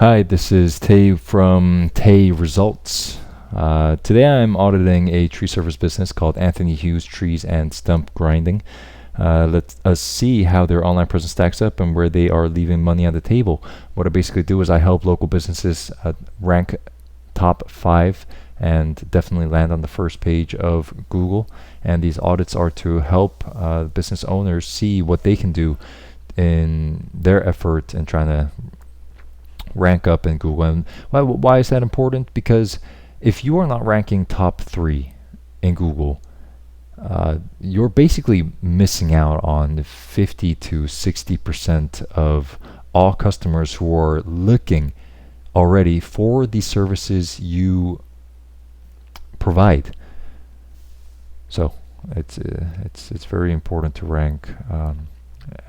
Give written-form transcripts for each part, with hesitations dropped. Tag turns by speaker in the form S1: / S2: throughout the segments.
S1: Hi, this is Tay from Tay Results. Today I'm auditing a tree service business called Anthony Hughes Trees and Stump Grinding. Let us see how their online presence stacks up and where they are leaving money on the table. What I basically do is I help local businesses rank top 5 and definitely land on the first page of Google. And these audits are to help business owners see what they can do in their effort in trying to rank up in Google. And why is that important? Because if you are not ranking top 3 in Google, you're basically missing out on 50 to 60% of all customers who are looking already for the services you provide. So it's very important to rank,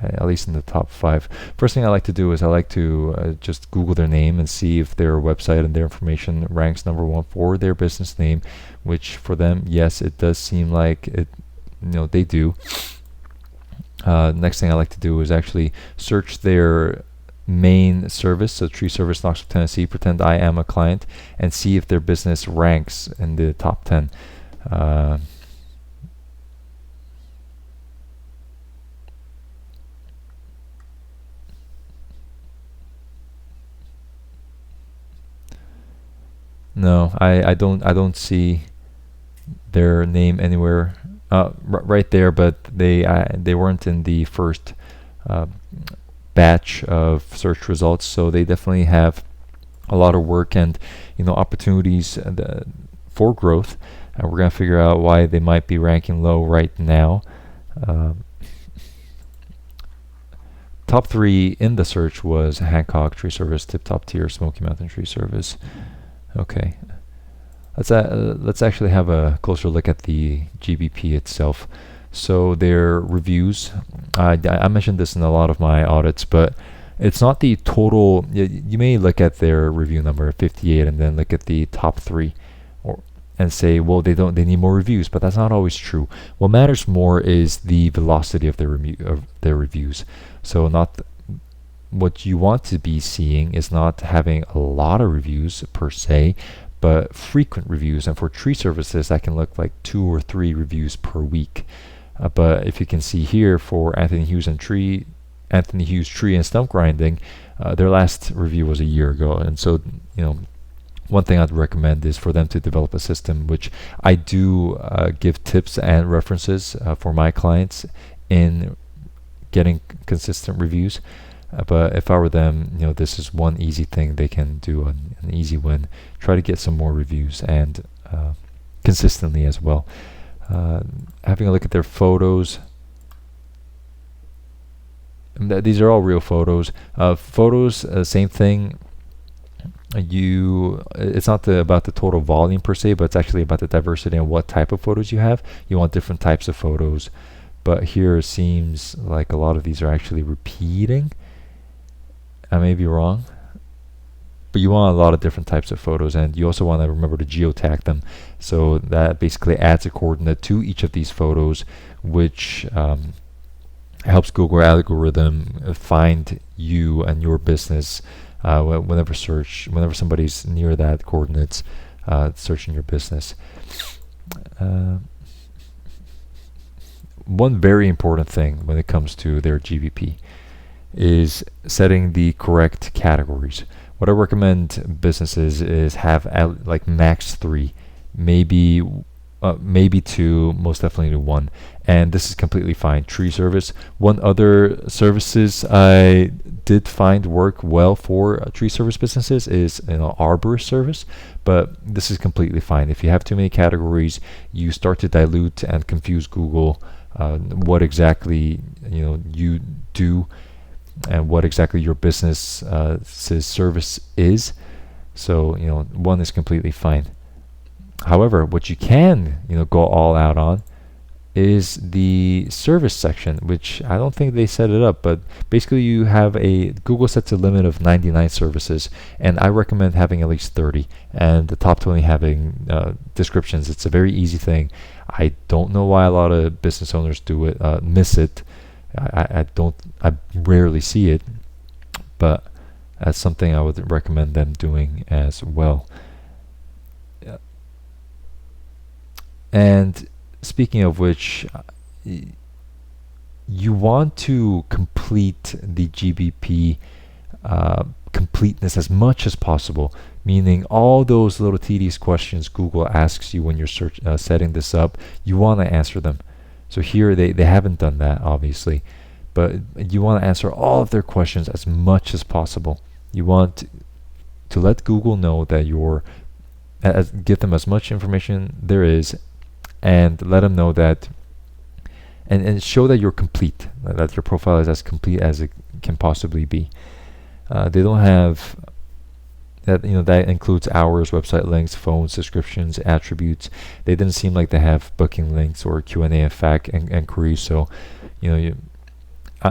S1: at least in the top 5. First thing I like to do is I like to just Google their name and see if their website and their information ranks number 1 for their business name, which for them, yes, it does seem like it. They do. Next thing I like to do is actually search their main service, so tree service Knoxville, Tennessee, pretend I am a client, and see if their business ranks in the top 10. No, I don't see their name anywhere. Right there, but they weren't in the first batch of search results, so they definitely have a lot of work and opportunities for growth. And we're gonna figure out why they might be ranking low right now. Top 3 in the search was Hancock Tree Service, Tip Top Tier, Smoky Mountain Tree Service. Okay, let's actually have a closer look at the GBP itself. So their reviews, I mentioned this in a lot of my audits, but it's not the total. You may look at their review number 58 and then look at the top 3 and say, well, they need more reviews, but that's not always true. What matters more is the velocity of their reviews. So what you want to be seeing is not having a lot of reviews per se, but frequent reviews. And for tree services, that can look like 2 or 3 reviews per week. But if you can see here for Anthony Hughes Tree and Stump Grinding, their last review was a year ago. And so, one thing I'd recommend is for them to develop a system, which I do give tips and references for my clients in getting consistent reviews. But if I were them, this is one easy thing they can do, an easy win. Try to get some more reviews and consistently as well. Having a look at their photos. These are all real photos. Photos, same thing. It's not about the total volume per se, but it's actually about the diversity and what type of photos you have. You want different types of photos. But here it seems like a lot of these are actually repeating. I may be wrong, but you want a lot of different types of photos, and you also want to remember to geotag them. So that basically adds a coordinate to each of these photos, which helps Google algorithm find you and your business whenever somebody's near that coordinates, searching your business. One very important thing when it comes to their GBP is setting the correct categories. What I recommend businesses is have like max 3, maybe 2, most definitely 1, and this is completely fine. Tree service. One other services I did find work well for tree service businesses is arborist service, but this is completely fine. If you have too many categories, you start to dilute and confuse Google what exactly you do and what exactly your business service is. So 1 is completely fine. However, what you can go all out on is the service section, which I don't think they set it up, but basically you have Google sets a limit of 99 services, and I recommend having at least 30, and the top 20 having descriptions. It's a very easy thing. I don't know why a lot of business owners do it, miss it. I rarely see it, but as something I would recommend them doing as well. And speaking of which, you want to complete the GBP completeness as much as possible, meaning all those little tedious questions Google asks you when you're setting this up, you want to answer them. So here they haven't done that, obviously, but you want to answer all of their questions as much as possible. You want to let Google know that give them as much information there is, and let them know that, and show that you're complete, that your profile is as complete as it can possibly be. They don't have that, that includes hours, website links, phone subscriptions, attributes. They didn't seem like they have booking links or Q&A and FAQ inquiries. So,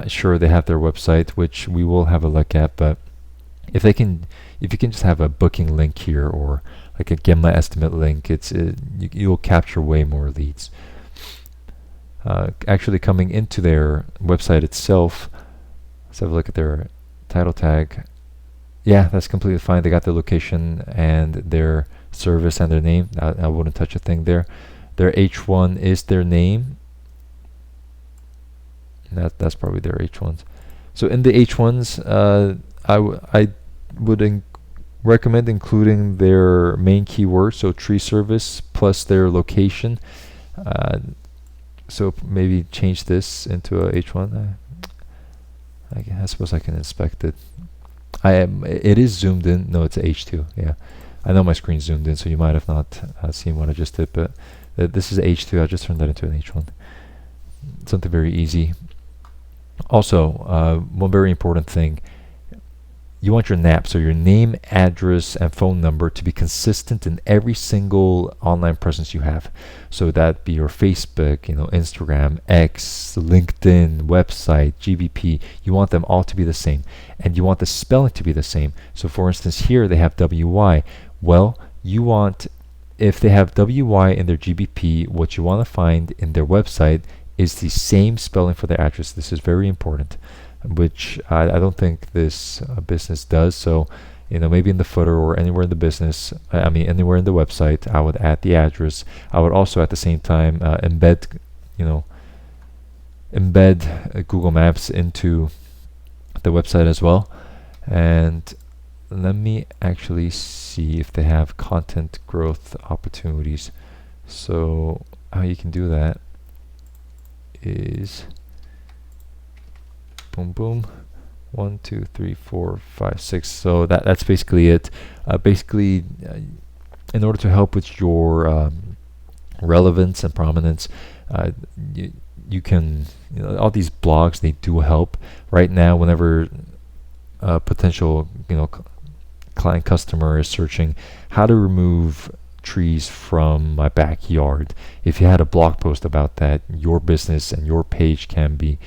S1: sure, they have their website, which we will have a look at. But if you can just have a booking link here, or like a get my estimate link, you'll capture way more leads. Actually, coming into their website itself, let's have a look at their title tag. Yeah, that's completely fine. They got their location and their service and their name. I wouldn't touch a thing there. Their H1 is their name. That's probably their H1s. So in the H1s, I would recommend including their main keyword, so tree service plus their location. So maybe change this into a H1. I suppose I can inspect it. It is zoomed in. No, it's a H2. Yeah, I know my screen's zoomed in, so you might have not seen what I just did. But this is H2. I just turned that into an H1. Something very easy. Also, one very important thing. You want your NAP, so your name, address, and phone number, to be consistent in every single online presence you have. So that be your Facebook, Instagram, X, LinkedIn, website, GBP. You want them all to be the same, and you want the spelling to be the same. So, for instance, here they have WY. Well, you want, if they have WY in their GBP, what you want to find in their website is the same spelling for their address. This is very important, which I don't think this business does. So, maybe in the footer or anywhere in the business, anywhere in the website, I would add the address. I would also at the same time embed Google Maps into the website as well. And let me actually see if they have content growth opportunities. So how you can do that is boom boom 1 2 3 4 5 6. So that's basically it. In order to help with your relevance and prominence, you can, all these blogs, they do help. Right now, whenever a potential client customer is searching how to remove trees from my backyard, if you had a blog post about that, your business and your page can be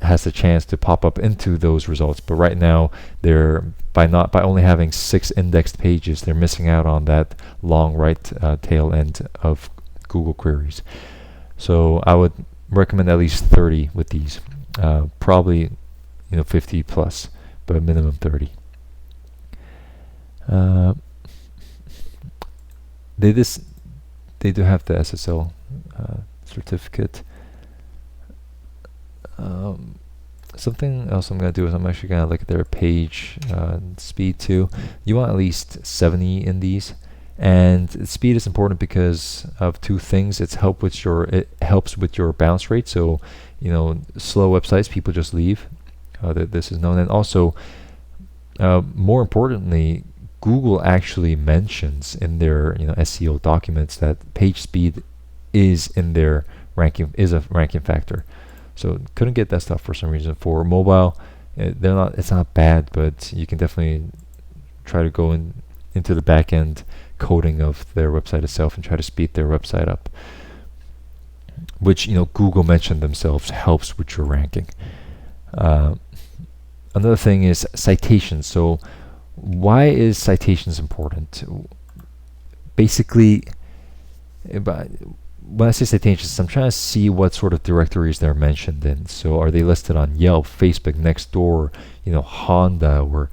S1: has the chance to pop up into those results. But right now, they're by only having 6 indexed pages, they're missing out on that long right tail end of Google queries. So I would recommend at least 30 with these, probably 50 plus, but minimum 30. They do have the SSL certificate. Something else I'm going to do is I'm actually going to look at their page speed too. You want at least 70 in these, and speed is important because of 2 things. It helps with your bounce rate. So slow websites, people just leave. This is known, and also more importantly, Google actually mentions in their SEO documents that page speed is in their ranking, is a ranking factor. So couldn't get that stuff for some reason. For mobile, it's not bad, but you can definitely try to go into the back end coding of their website itself and try to speed their website up, which Google mentioned themselves helps with your ranking. Another thing is citations. So why is citations important? Basically, when I say citations, I'm trying to see what sort of directories they're mentioned in. So are they listed on Yelp, Facebook, Nextdoor, Honda, or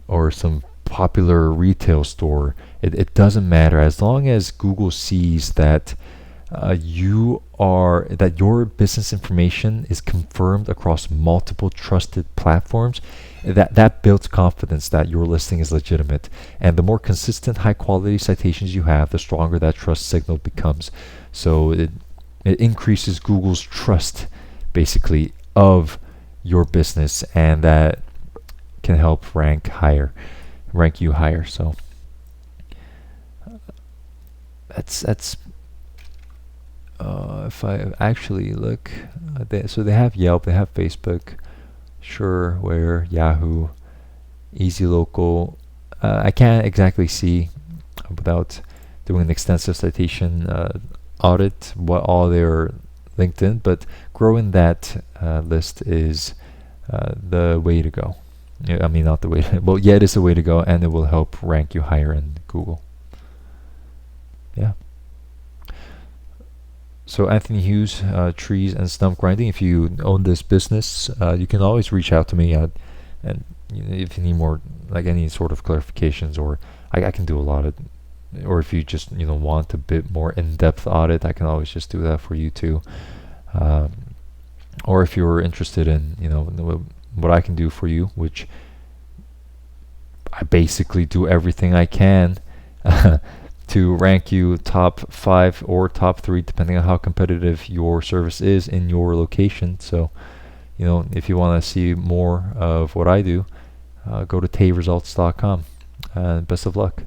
S1: or some popular retail store. It doesn't matter as long as Google sees that that your business information is confirmed across multiple trusted platforms. That builds confidence that your listing is legitimate. And the more consistent, high quality citations you have, the stronger that trust signal becomes. So it increases Google's trust, basically, of your business, and that can help rank you higher. So that's if I actually look, so they have Yelp, they have Facebook, sure, where Yahoo, Easy Local. I can't exactly see without doing an extensive citation audit what all they're linked in, but growing that list is the way to go. I mean, not the way to, well, yeah, it is the way to go, and it will help rank you higher in Google. Yeah. So Anthony Hughes, trees and stump grinding. If you own this business, you can always reach out to me, and if you need more, like any sort of clarifications, or I can do a lot of, or if you just want a bit more in-depth audit, I can always just do that for you too. Or if you're interested in what I can do for you, which I basically do everything I can to rank you top 5 or top 3, depending on how competitive your service is in your location. So, if you want to see more of what I do, go to tayresults.com. Best of luck.